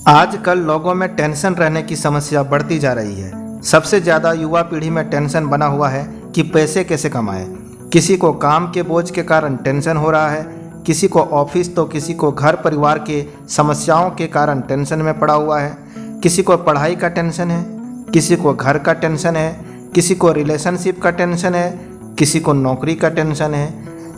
आजकल लोगों में टेंशन रहने की समस्या बढ़ती जा रही है। सबसे ज़्यादा युवा पीढ़ी में टेंशन बना हुआ है कि पैसे कैसे कमाएं। किसी को काम के बोझ के कारण टेंशन हो रहा है, किसी को ऑफिस तो किसी को घर परिवार के समस्याओं के कारण टेंशन में पड़ा हुआ है, किसी को पढ़ाई का टेंशन है, किसी को घर का टेंशन है, किसी को रिलेशनशिप का टेंशन है, किसी को नौकरी का टेंशन है,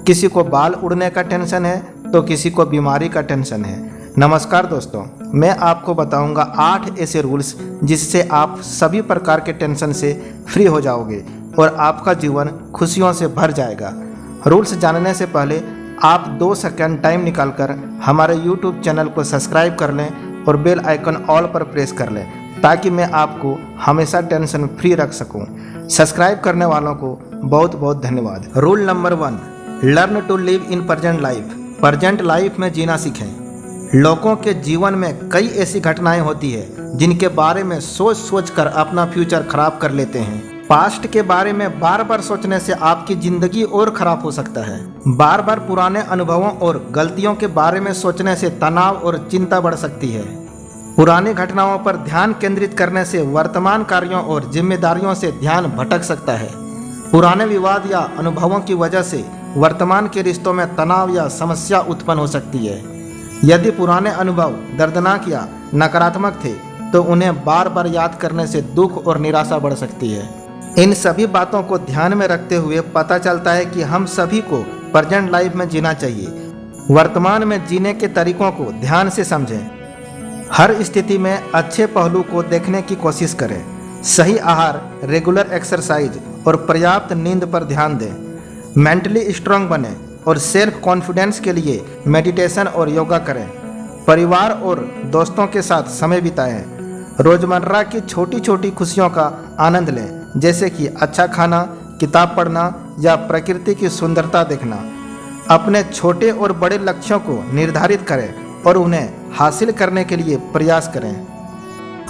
किसी को बाल उड़ने का टेंशन है तो किसी को बीमारी का टेंशन है। नमस्कार दोस्तों, मैं आपको बताऊंगा 8 ऐसे रूल्स जिससे आप सभी प्रकार के टेंशन से फ्री हो जाओगे और आपका जीवन खुशियों से भर जाएगा। रूल्स जानने से पहले आप 2 सेकंड टाइम निकालकर हमारे YouTube चैनल को सब्सक्राइब कर लें और बेल आइकन ऑल पर प्रेस कर लें ताकि मैं आपको हमेशा टेंशन फ्री रख सकूं। सब्सक्राइब करने वालों को बहुत बहुत धन्यवाद। Rule number 1, learn to live in present life. Present life में जीना सीखें। लोगों के जीवन में कई ऐसी घटनाएं होती है जिनके बारे में सोच सोच कर अपना फ्यूचर खराब कर लेते हैं। पास्ट के बारे में बार बार सोचने से आपकी जिंदगी और खराब हो सकता है। बार बार पुराने अनुभवों और गलतियों के बारे में सोचने से तनाव और चिंता बढ़ सकती है। पुरानी घटनाओं पर ध्यान केंद्रित करने से वर्तमान कार्यों और जिम्मेदारियों से ध्यान भटक सकता है। पुराने विवाद या अनुभवों की वजह से वर्तमान के रिश्तों में तनाव या समस्या उत्पन्न हो सकती है। यदि पुराने अनुभव दर्दनाक या नकारात्मक थे तो उन्हें बार बार याद करने से दुख और निराशा बढ़ सकती है। इन सभी बातों को ध्यान में रखते हुए पता चलता है कि हम सभी को प्रेजेंट लाइफ में जीना चाहिए। वर्तमान में जीने के तरीकों को ध्यान से समझें। हर स्थिति में अच्छे पहलू को देखने की कोशिश करें। सही आहार, रेगुलर एक्सरसाइज और पर्याप्त नींद पर ध्यान दें। मेंटली स्ट्रांग बने और सेल्फ कॉन्फिडेंस के लिए मेडिटेशन और योगा करें। परिवार और दोस्तों के साथ समय बिताएं। रोजमर्रा की छोटी छोटी खुशियों का आनंद लें, जैसे कि अच्छा खाना, किताब पढ़ना या प्रकृति की सुंदरता देखना। अपने छोटे और बड़े लक्ष्यों को निर्धारित करें और उन्हें हासिल करने के लिए प्रयास करें।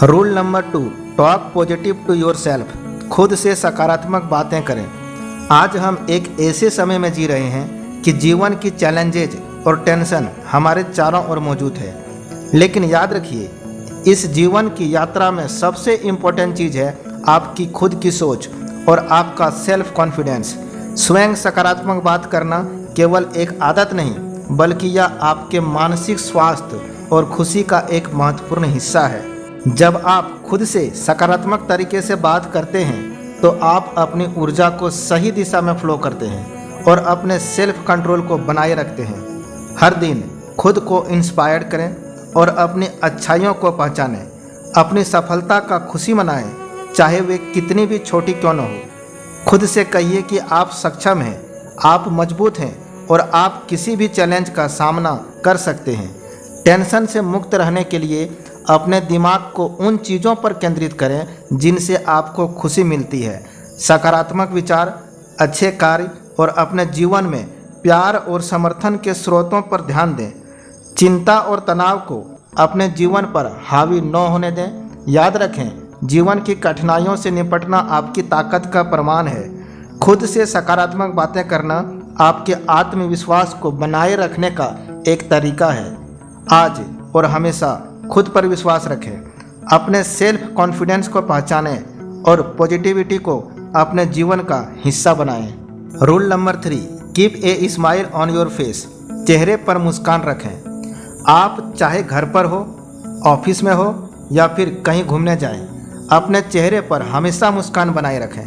Rule number 2, talk positive to yourself. खुद से सकारात्मक बातें करें। आज हम एक ऐसे समय में जी रहे हैं कि जीवन की चैलेंजेज और टेंशन हमारे चारों ओर मौजूद है, लेकिन याद रखिए इस जीवन की यात्रा में सबसे इम्पोर्टेंट चीज़ है आपकी खुद की सोच और आपका सेल्फ कॉन्फिडेंस। स्वयं सकारात्मक बात करना केवल एक आदत नहीं बल्कि यह आपके मानसिक स्वास्थ्य और खुशी का एक महत्वपूर्ण हिस्सा है। जब आप खुद से सकारात्मक तरीके से बात करते हैं तो आप अपनी ऊर्जा को सही दिशा में फ्लो करते हैं और अपने सेल्फ कंट्रोल को बनाए रखते हैं। हर दिन खुद को इंस्पायर करें और अपनी अच्छाइयों को पहचानें। अपनी सफलता का खुशी मनाएं, चाहे वे कितनी भी छोटी क्यों न हो। खुद से कहिए कि आप सक्षम हैं, आप मजबूत हैं और आप किसी भी चैलेंज का सामना कर सकते हैं। टेंशन से मुक्त रहने के लिए अपने दिमाग को उन चीज़ों पर केंद्रित करें जिनसे आपको खुशी मिलती है। सकारात्मक विचार, अच्छे कार्य और अपने जीवन में प्यार और समर्थन के स्रोतों पर ध्यान दें। चिंता और तनाव को अपने जीवन पर हावी न होने दें। याद रखें, जीवन की कठिनाइयों से निपटना आपकी ताकत का प्रमाण है। खुद से सकारात्मक बातें करना आपके आत्मविश्वास को बनाए रखने का एक तरीका है। आज और हमेशा खुद पर विश्वास रखें। अपने सेल्फ कॉन्फिडेंस को पहचानें और पॉजिटिविटी को अपने जीवन का हिस्सा बनाएं। Rule number 3, keep a smile on your face. चेहरे पर मुस्कान रखें। आप चाहे घर पर हो, ऑफिस में हो या फिर कहीं घूमने जाएं, अपने चेहरे पर हमेशा मुस्कान बनाए रखें।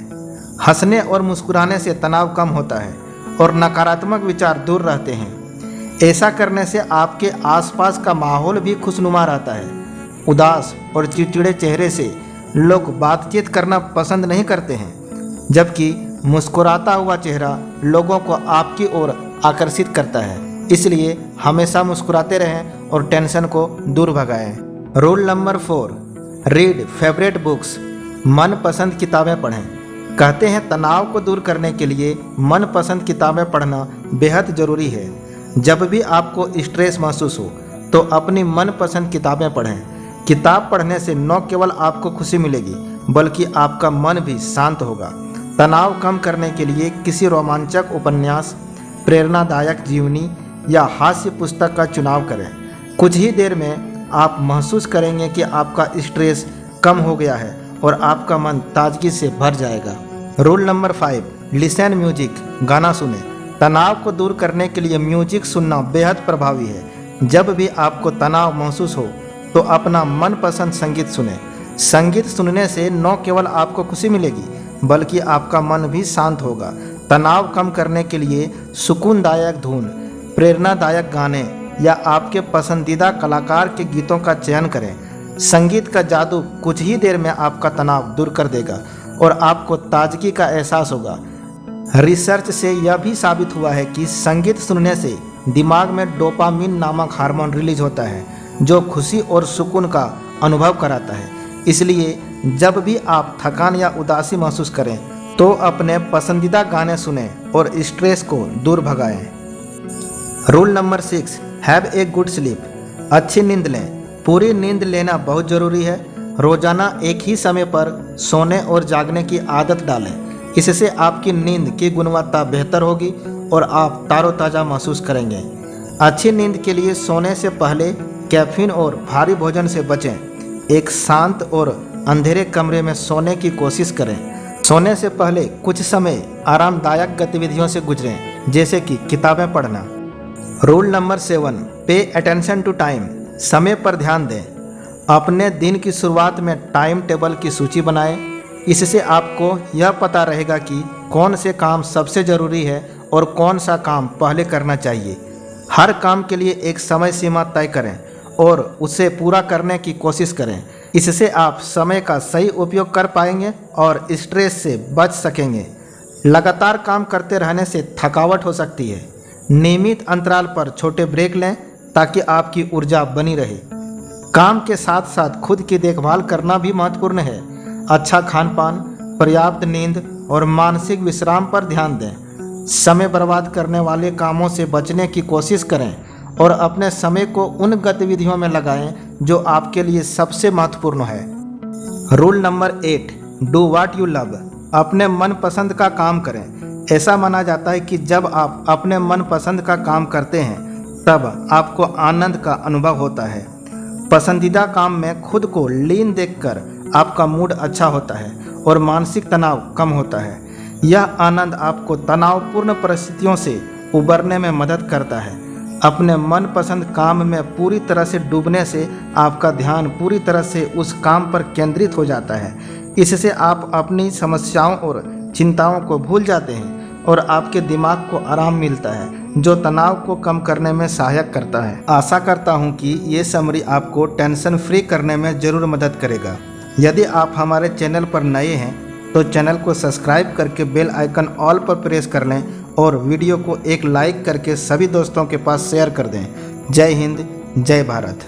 हंसने और मुस्कुराने से तनाव कम होता है और नकारात्मक विचार दूर रहते हैं। ऐसा करने से आपके आसपास का माहौल भी खुशनुमा रहता है। उदास और चिड़चिड़े चेहरे से लोग बातचीत करना पसंद नहीं करते हैं, जबकि मुस्कुराता हुआ चेहरा लोगों को आपकी ओर आकर्षित करता है। इसलिए हमेशा मुस्कुराते रहें और टेंशन को दूर भगाएं। Rule number 4, read favourite books. मनपसंद किताबें पढ़ें। कहते हैं तनाव को दूर करने के लिए मनपसंद किताबें पढ़ना बेहद ज़रूरी है। जब भी आपको स्ट्रेस महसूस हो तो अपनी मनपसंद किताबें पढ़ें। किताब पढ़ने से न केवल आपको खुशी मिलेगी बल्कि आपका मन भी शांत होगा। तनाव कम करने के लिए किसी रोमांचक उपन्यास, प्रेरणादायक जीवनी या हास्य पुस्तक का चुनाव करें। कुछ ही देर में आप महसूस करेंगे कि आपका स्ट्रेस कम हो गया है और आपका मन ताजगी से भर जाएगा। रूल नंबर 5, लिसन म्यूजिक, गाना सुने। तनाव को दूर करने के लिए म्यूजिक सुनना बेहद प्रभावी है। जब भी आपको तनाव महसूस हो तो अपना मनपसंद संगीत सुने। संगीत सुनने से न केवल आपको खुशी मिलेगी बल्कि आपका मन भी शांत होगा। तनाव कम करने के लिए सुकूनदायक धुन, प्रेरणादायक गाने या आपके पसंदीदा कलाकार के गीतों का चयन करें। संगीत का जादू कुछ ही देर में आपका तनाव दूर कर देगा और आपको ताजगी का एहसास होगा। रिसर्च से यह भी साबित हुआ है कि संगीत सुनने से दिमाग में डोपामिन नामक हार्मोन रिलीज होता है जो खुशी और सुकून का अनुभव कराता है। इसलिए जब भी आप थकान या उदासी महसूस करें तो अपने पसंदीदा गाने सुनें और स्ट्रेस को दूर भगाएं। Rule number 6, have a good sleep, अच्छी नींद लें। पूरी नींद लेना बहुत ज़रूरी है। रोजाना एक ही समय पर सोने और जागने की आदत डालें। इससे आपकी नींद की गुणवत्ता बेहतर होगी और आप तारोताज़ा महसूस करेंगे। अच्छी नींद के लिए सोने से पहले कैफीन और भारी भोजन से बचें। एक शांत और अंधेरे कमरे में सोने की कोशिश करें। सोने से पहले कुछ समय आरामदायक गतिविधियों से गुजरें, जैसे कि किताबें पढ़ना। Rule number 7, pay attention to time, समय पर ध्यान दें। अपने दिन की शुरुआत में टाइम टेबल की सूची बनाएं। इससे आपको यह पता रहेगा कि कौन से काम सबसे ज़रूरी है और कौन सा काम पहले करना चाहिए। हर काम के लिए एक समय सीमा तय करें और उसे पूरा करने की कोशिश करें। इससे आप समय का सही उपयोग कर पाएंगे और स्ट्रेस से बच सकेंगे। लगातार काम करते रहने से थकावट हो सकती है। नियमित अंतराल पर छोटे ब्रेक लें ताकि आपकी ऊर्जा बनी रहे। काम के साथ साथ खुद की देखभाल करना भी महत्वपूर्ण है। अच्छा खान पान, पर्याप्त नींद और मानसिक विश्राम पर ध्यान दें। समय बर्बाद करने वाले कामों से बचने की कोशिश करें और अपने समय को उन गतिविधियों में लगाएं जो आपके लिए सबसे महत्वपूर्ण है। Rule number 8, do what you love, अपने मनपसंद का काम करें। ऐसा माना जाता है कि जब आप अपने मनपसंद का काम करते हैं तब आपको आनंद का अनुभव होता है। पसंदीदा काम में खुद को लीन देखकर आपका मूड अच्छा होता है और मानसिक तनाव कम होता है। यह आनंद आपको तनावपूर्ण परिस्थितियों से उबरने में मदद करता है। अपने मनपसंद काम में पूरी तरह से डूबने से आपका ध्यान पूरी तरह से उस काम पर केंद्रित हो जाता है। इससे आप अपनी समस्याओं और चिंताओं को भूल जाते हैं और आपके दिमाग को आराम मिलता है जो तनाव को कम करने में सहायक करता है। आशा करता हूँ कि ये समरी आपको टेंशन फ्री करने में ज़रूर मदद करेगा। यदि आप हमारे चैनल पर नए हैं तो चैनल को सब्सक्राइब करके बेल आइकन ऑल पर प्रेस कर लें और वीडियो को एक लाइक करके सभी दोस्तों के पास शेयर कर दें। जय हिंद, जय भारत।